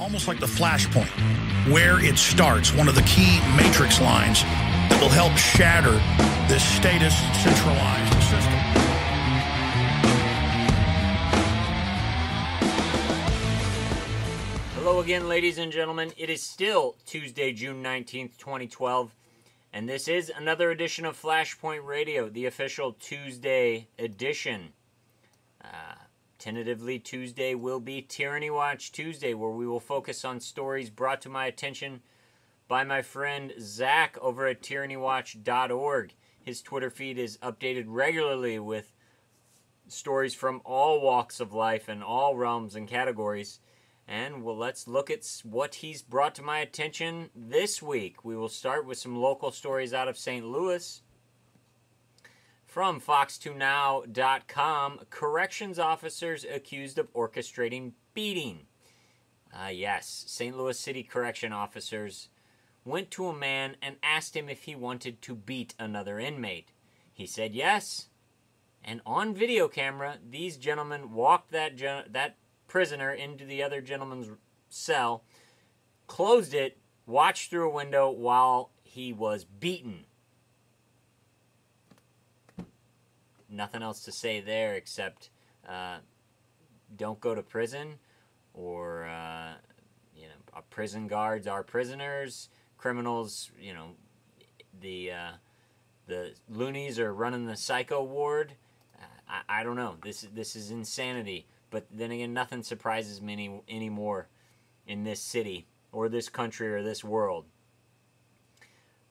almost like the Flashpoint, where it starts, one of the key matrix lines that will help shatter this status centralized system. Hello again, ladies and gentlemen. It is still Tuesday, June 19th, 2012, and this is another edition of Flashpoint Radio, the official Tuesday edition. Tentatively, Tuesday will be Tyranny Watch Tuesday, where we will focus on stories brought to my attention by my friend Zach over at tyrannywatch.org. His Twitter feed is updated regularly with stories from all walks of life and all realms and categories. And well, let's look at what he's brought to my attention this week. We will start with some local stories out of St. Louis. From fox2now.com, corrections officers accused of orchestrating beating. Yes, St. Louis City correction officers went to a man and asked him if he wanted to beat another inmate. He said yes, and on video camera, these gentlemen walked that prisoner into the other gentleman's cell, closed it, watched through a window while he was beaten. Nothing else to say there except don't go to prison, or prison guards are prisoners, criminals, the loonies are running the psycho ward. I don't know. This is insanity. But then again, nothing surprises me anymore in this city or this country or this world.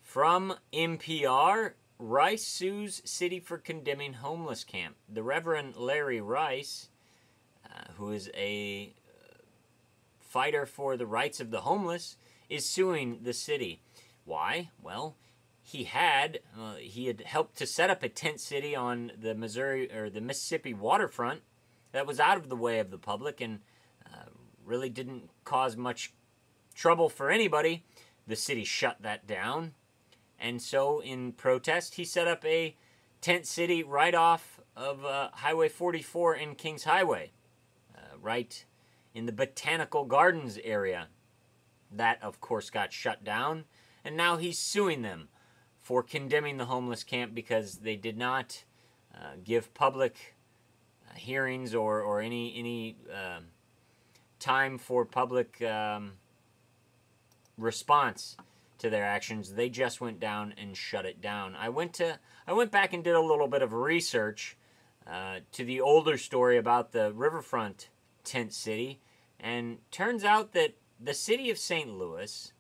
From NPR, Rice sues city for condemning homeless camp. The Reverend Larry Rice, who is a fighter for the rights of the homeless, is suing the city. Why? Well, he had helped to set up a tent city on the Mississippi waterfront that was out of the way of the public and really didn't cause much trouble for anybody. The city shut that down. And so, in protest, he set up a tent city right off of Highway 44 and Kings Highway, right in the Botanical Gardens area. That, of course, got shut down, and now he's suing them for condemning the homeless camp because they did not give public hearings or any time for public response to their actions. They just went down and shut it down. I went back and did a little bit of research to the older story about the riverfront tent city, and turns out that the city of St. Louis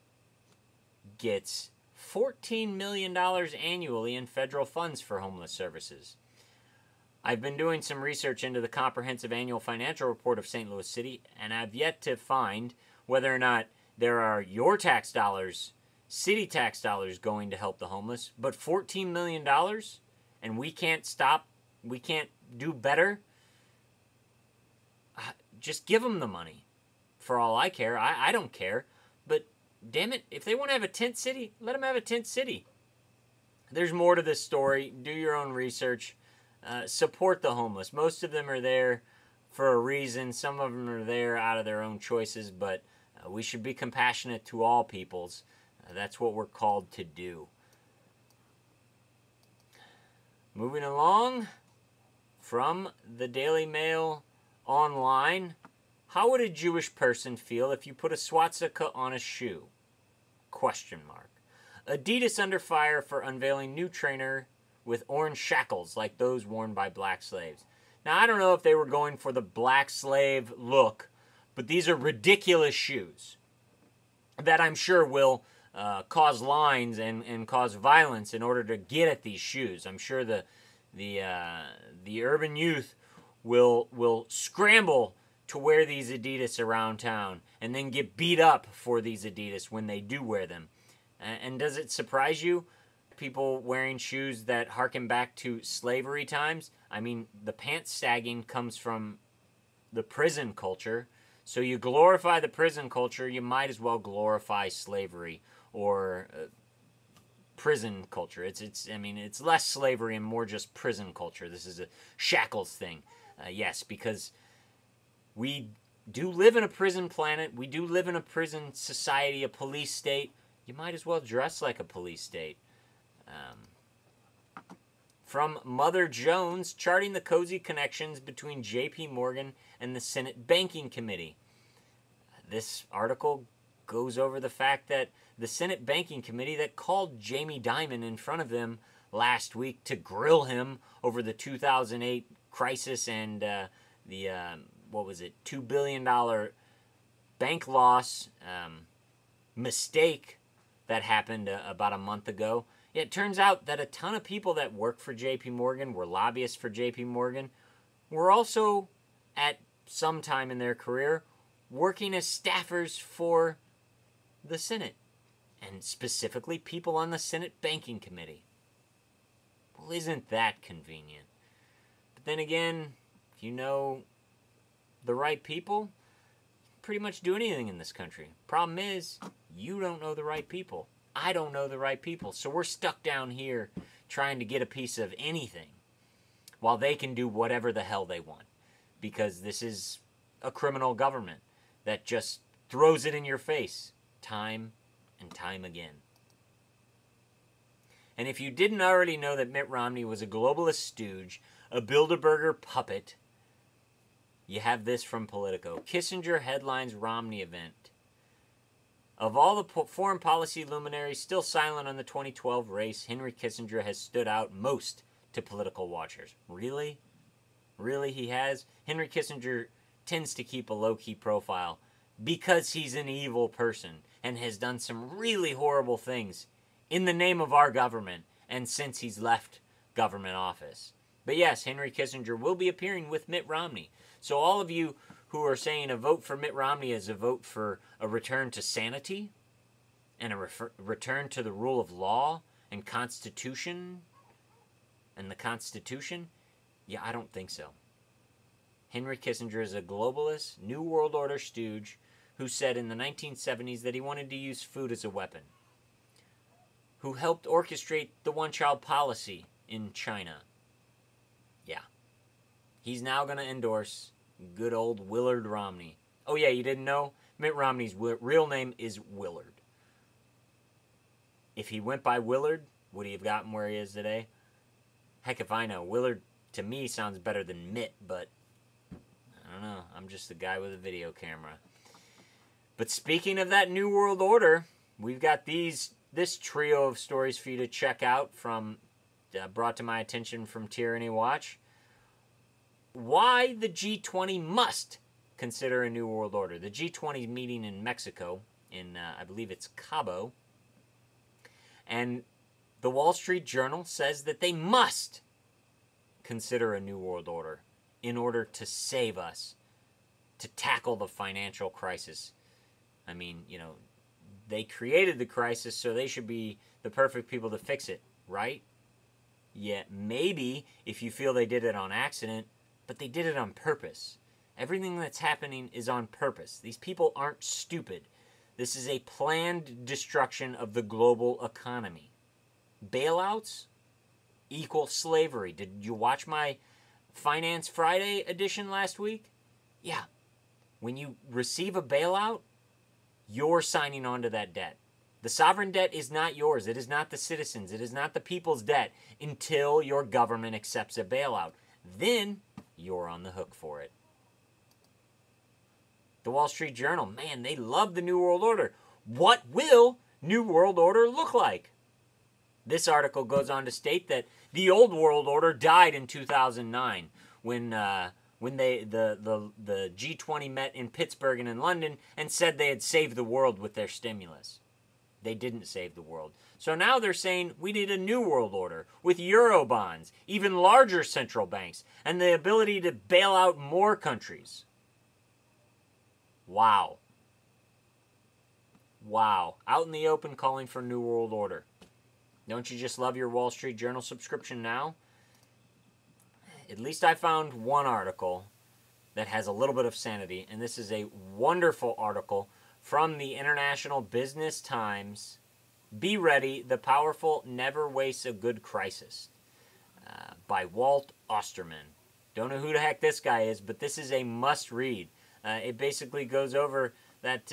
gets $14 million annually in federal funds for homeless services. I've been doing some research into the comprehensive annual financial report of St. Louis City, and I've yet to find whether or not there are your tax dollars, city tax dollars, going to help the homeless, but $14 million, and we can't do better. Just give them the money. For all I care, I don't care, but damn it, if they want to have a tent city, let them have a tent city. There's more to this story. Do your own research. Support the homeless. Most of them are there for a reason. Some of them are there out of their own choices, but we should be compassionate to all peoples. That's what we're called to do. Moving along, from the Daily Mail online, how would a Jewish person feel if you put a swastika on a shoe? ? Adidas under fire for unveiling new trainer with orange shackles like those worn by black slaves. Now, I don't know if they were going for the black slave look, but these are ridiculous shoes that I'm sure will cause lines and cause violence in order to get at these shoes. I'm sure the urban youth will scramble to wear these Adidas around town and then get beat up for these Adidas when they do wear them. And does it surprise you? People wearing shoes that harken back to slavery times? I mean, the pants sagging comes from the prison culture. So you glorify the prison culture, you might as well glorify slavery or prison culture. It's less slavery and more just prison culture. This is a shackles thing. Yes, because we do live in a prison planet. We do live in a prison society, a police state. You might as well dress like a police state. From Mother Jones, charting the cozy connections between J.P. Morgan and the Senate Banking Committee. This article goes over the fact that the Senate Banking Committee that called Jamie Dimon in front of them last week to grill him over the 2008 crisis and the $2 billion bank loss mistake that happened about a month ago. It turns out that a ton of people that work for J.P. Morgan, were lobbyists for J.P. Morgan, were also, at some time in their career, working as staffers for the Senate, and specifically people on the Senate Banking Committee. Well, isn't that convenient? But then again, if you know the right people, you can pretty much do anything in this country. Problem is, you don't know the right people. I don't know the right people, so we're stuck down here trying to get a piece of anything while they can do whatever the hell they want, because this is a criminal government that just throws it in your face time and time again. And if you didn't already know that Mitt Romney was a globalist stooge, a Bilderberger puppet, you have this from Politico. Kissinger headlines Romney event. Of all the foreign policy luminaries still silent on the 2012 race, Henry Kissinger has stood out most to political watchers. Really? Really he has? Henry Kissinger tends to keep a low-key profile because he's an evil person and has done some really horrible things in the name of our government and since he's left government office. But yes, Henry Kissinger will be appearing with Mitt Romney. So all of you who are saying a vote for Mitt Romney is a vote for a return to sanity and a return to the rule of law and Constitution and the Constitution, yeah, I don't think so. Henry Kissinger is a globalist, New World Order stooge who said in the 1970s that he wanted to use food as a weapon, who helped orchestrate the one-child policy in China. Yeah. He's now going to endorse good old Willard Romney. Oh yeah, you didn't know? Mitt Romney's real name is Willard. If he went by Willard, would he have gotten where he is today? Heck if I know. Willard, to me, sounds better than Mitt, but I don't know. I'm just the guy with a video camera. But speaking of that New World Order, we've got this trio of stories for you to check out from brought to my attention from Tyranny Watch. Why the G20 must consider a New World Order. The G20 meeting in Mexico, in I believe it's Cabo, and the Wall Street Journal says that they must consider a New World Order in order to save us, to tackle the financial crisis. I mean, you know, they created the crisis, so they should be the perfect people to fix it, right? Yeah, maybe if you feel they did it on accident, but they did it on purpose. Everything that's happening is on purpose. These people aren't stupid. This is a planned destruction of the global economy. Bailouts equal slavery. Did you watch my Finance Friday edition last week? Yeah. When you receive a bailout, you're signing on to that debt. The sovereign debt is not yours. It is not the citizens. It is not the people's debt until your government accepts a bailout. Then you're on the hook for it. The Wall Street Journal, man, they love the New World Order. What will New World Order look like? This article goes on to state that the old world order died in 2009 when the G20 met in Pittsburgh and in London and said they had saved the world with their stimulus. They didn't save the world. So now they're saying we need a new world order with euro bonds, even larger central banks, and the ability to bail out more countries. Wow. Wow. Out in the open calling for a new world order. Don't you just love your Wall Street Journal subscription now? At least I found one article that has a little bit of sanity, and this is a wonderful article from the International Business Times. Be Ready, The Powerful Never Waste a Good Crisis, by Walt Osterman. Don't know who the heck this guy is, but this is a must-read. It basically goes over that,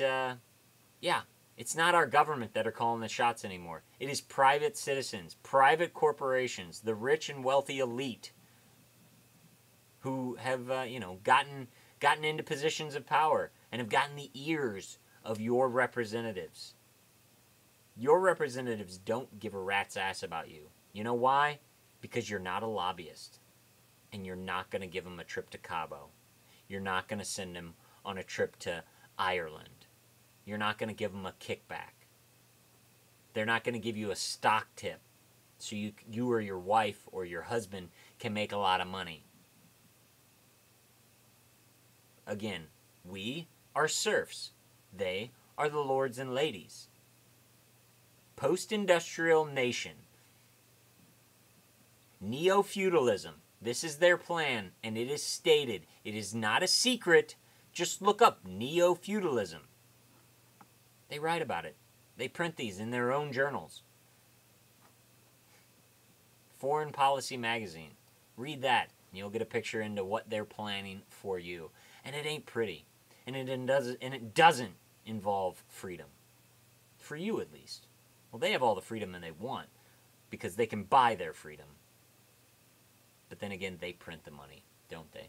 yeah, it's not our government that are calling the shots anymore. It is private citizens, private corporations, the rich and wealthy elite who have, gotten into positions of power and have gotten the ears of your representatives. Your representatives don't give a rat's ass about you. You know why? Because you're not a lobbyist. And you're not going to give them a trip to Cabo. You're not going to send them on a trip to Ireland. You're not going to give them a kickback. They're not going to give you a stock tip so you or your wife or your husband can make a lot of money. Again, we are serfs. They are the lords and ladies. Post-industrial nation. Neo-feudalism. This is their plan, and it is stated. It is not a secret. Just look up neo-feudalism. They write about it. They print these in their own journals. Foreign Policy Magazine. Read that, and you'll get a picture into what they're planning for you. And it ain't pretty. And it doesn't involve freedom. For you, at least. Well, they have all the freedom that they want because they can buy their freedom. But then again, they print the money, don't they?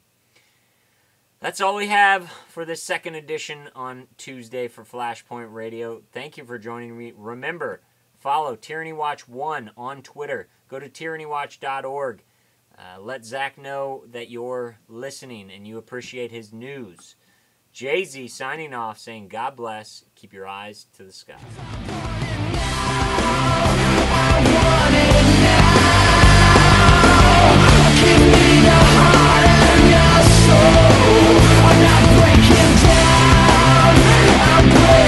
That's all we have for this second edition on Tuesday for Flashpoint Radio. Thank you for joining me. Remember, follow Tyranny Watch 1 on Twitter. Go to tyrannywatch.org. Let Zach know that you're listening and you appreciate his news. Jay-Z signing off saying, God bless. Keep your eyes to the sky. I'm not breaking down. I'm breaking